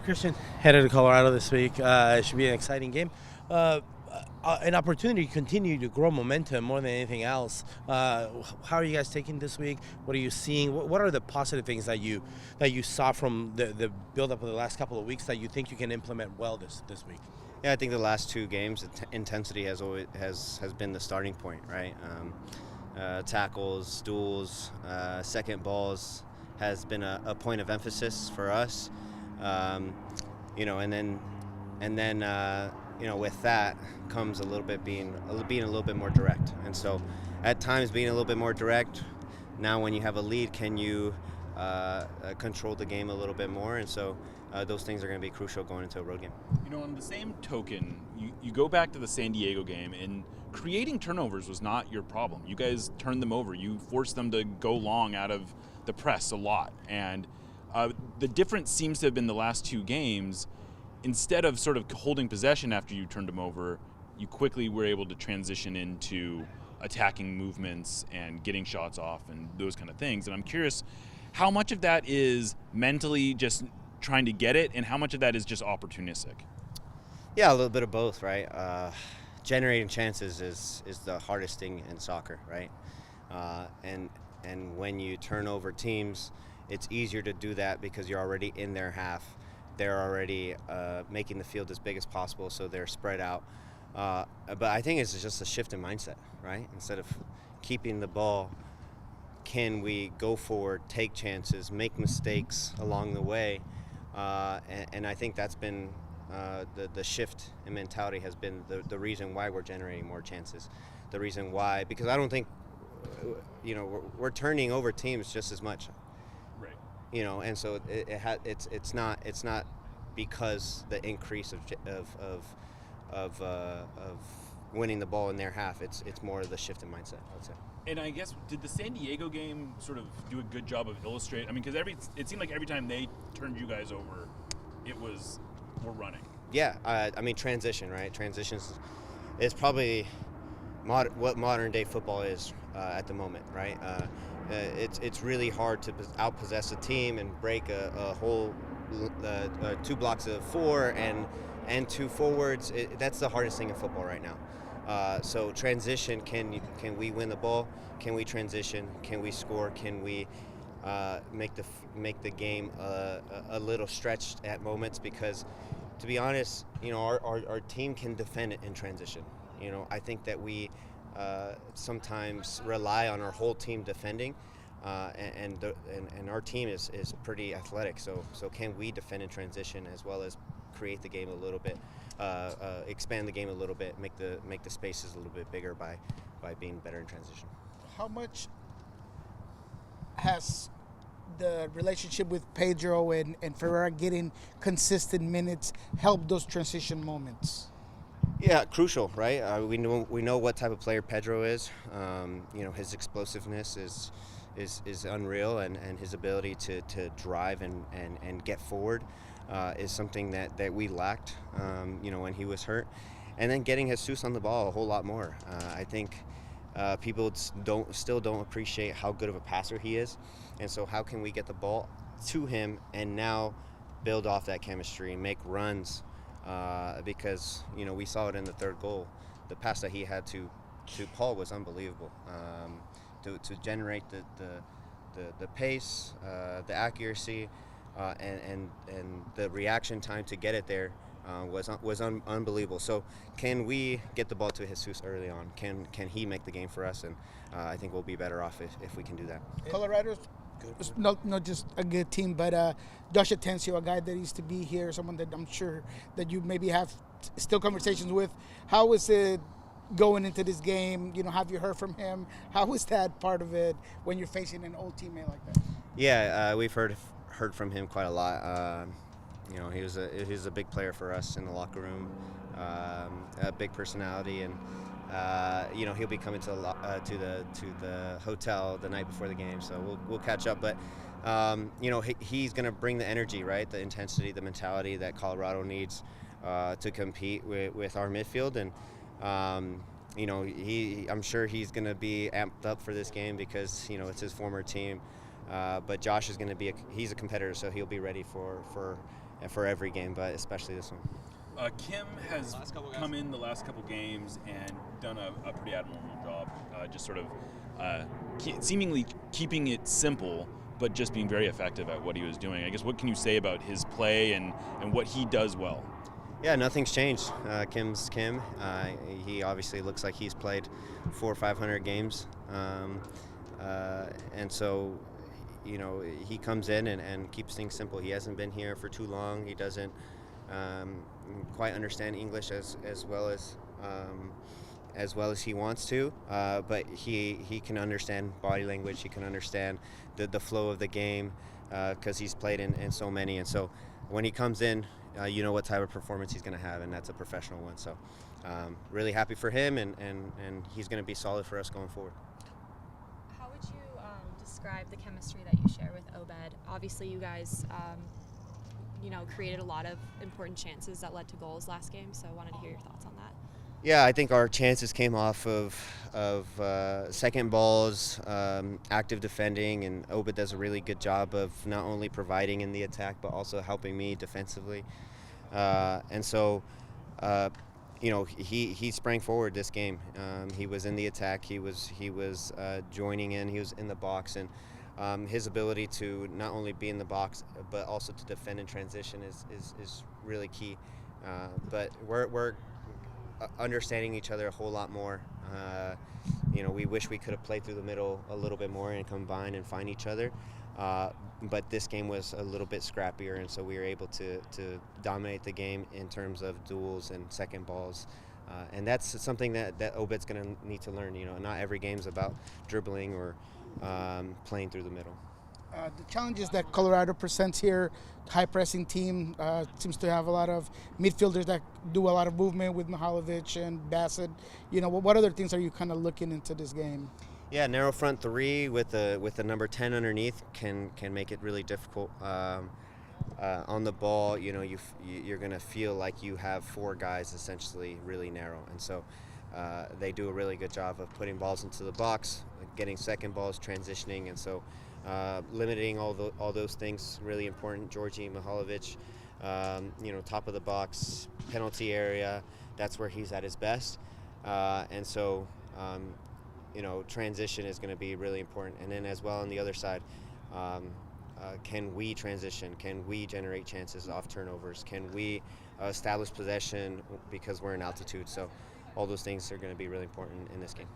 Christian headed to Colorado this week. It should be an exciting game. An opportunity to continue to grow momentum more than anything else. How are you guys taking this week? What are you seeing? What are the positive things that you saw from the build-up of the last couple of weeks that you think you can implement well this week? Yeah, I think the last two games, intensity has been the starting point, right? Tackles, duels, second balls has been a point of emphasis for us. And then with that comes a little bit being a little bit more direct. And so at times being a little bit more direct, now when you have a lead, can you control the game a little bit more? And so those things are going to be crucial going into a road game. On the same token, you go back to the San Diego game, and creating turnovers was not your problem. You guys turned them over. You forced them to go long out of the press a lot. And the difference seems to have been the last two games. Instead of sort of holding possession after you turned them over, you quickly were able to transition into attacking movements and getting shots off and those kind of things. And I'm curious, how much of that is mentally just trying to get it, and how much of that is just opportunistic? Yeah, a little bit of both, right? Generating chances is the hardest thing in soccer, right? And when you turn over teams, it's easier to do that because you're already in their half. They're already making the field as big as possible, so they're spread out. But I think it's just a shift in mindset, right? Instead of keeping the ball, can we go forward, take chances, make mistakes along the way? And I think that's been the shift in mentality has been the reason why we're generating more chances. The reason why, because I don't think, we're turning over teams just as much. Right. And so it's not because the increase of winning the ball in their half. It's more of the shift in mindset, I would say. And I guess, did the San Diego game sort of do a good job of illustrating? I mean, because it seemed like every time they turned you guys over, we're running. Yeah, transition, right? Transitions is probably what modern day football is at the moment, right? It's really hard to outpossess a team and break a whole 2 blocks of 4 and 2 forwards. That's the hardest thing in football right now. So transition, can we win the ball? Can we transition? Can we score? Can we make the game a little stretched at moments? Because to be honest, our team can defend it in transition. I think that we sometimes rely on our whole team defending, and our team is pretty athletic. So can we defend in transition as well as create the game a little bit, expand the game a little bit, make the spaces a little bit bigger by being better in transition. How much has the relationship with Pedro and Ferreira getting consistent minutes helped those transition moments? Yeah, crucial, right? We know what type of player Pedro is. His explosiveness is unreal, and his ability to drive and get forward is something that we lacked, when he was hurt. And then getting Jesus on the ball a whole lot more. I think people still don't appreciate how good of a passer he is. And so how can we get the ball to him and now build off that chemistry and make runs? Because, we saw it in the third goal. The pass that he had to Paul was unbelievable. To generate the pace, the accuracy, and the reaction time to get it there was unbelievable. So can we get the ball to Jesus early on? Can he make the game for us? And I think we'll be better off if we can do that. Colorado's not just a good team, but Josh Atencio, a guy that used to be here, someone that I'm sure that you maybe have still conversations with. How is it going into this game? Have you heard from him? How is that part of it when you're facing an old teammate like that? Yeah, we've heard from him quite a lot. He was a big player for us in the locker room, a big personality, and he'll be coming to the hotel the night before the game, so we'll catch up. But he's going to bring the energy, right? The intensity, the mentality that Colorado needs to compete with our midfield, and I'm sure he's going to be amped up for this game because it's his former team. But Josh is going to he's a competitor, so he'll be ready for for every game, but especially this one. Kim has come in the last couple games and done a pretty admirable job, just sort of seemingly keeping it simple, but just being very effective at what he was doing. I guess, what can you say about his play and what he does well? Yeah, nothing's changed. Kim's Kim. He obviously looks like he's played 400 or 500 games, and so, you know, he comes in and keeps things simple. He hasn't been here for too long. He doesn't quite understand English as well as he wants to, but he can understand body language. He can understand the flow of the game because he's played in so many. And so when he comes in, you know what type of performance he's going to have, and that's a professional one. So really happy for him, and he's going to be solid for us going forward. How would you describe the chemistry that you share with Obed? Obviously, you guys created a lot of important chances that led to goals last game, so I wanted to hear your thoughts on that. Yeah, I think our chances came off of second balls, active defending, and Obed does a really good job of not only providing in the attack but also helping me defensively. And so, he sprang forward this game. He was in the attack. He was joining in. He was in the box, and his ability to not only be in the box but also to defend in transition is really key. But we're understanding each other a whole lot more. We wish we could have played through the middle a little bit more and combine and find each other. But this game was a little bit scrappier, and so we were able to dominate the game in terms of duels and second balls. And that's something that Obed's going to need to learn. Not every game's about dribbling or playing through the middle. The challenges that Colorado presents here, high-pressing team, seems to have a lot of midfielders that do a lot of movement with Mihalovic and Bassett. What other things are you kind of looking into this game? Yeah, narrow front three with the number 10 underneath can make it really difficult. On the ball, you're going to feel like you have four guys essentially really narrow, and so they do a really good job of putting balls into the box, getting second balls, transitioning, and so limiting all those things really important. Georgi Mihalovic, top of the box, penalty area, that's where he's at his best, and so transition is going to be really important. And then as well on the other side, can we transition? Can we generate chances off turnovers? Can we establish possession because we're in altitude? So all those things are going to be really important in this game.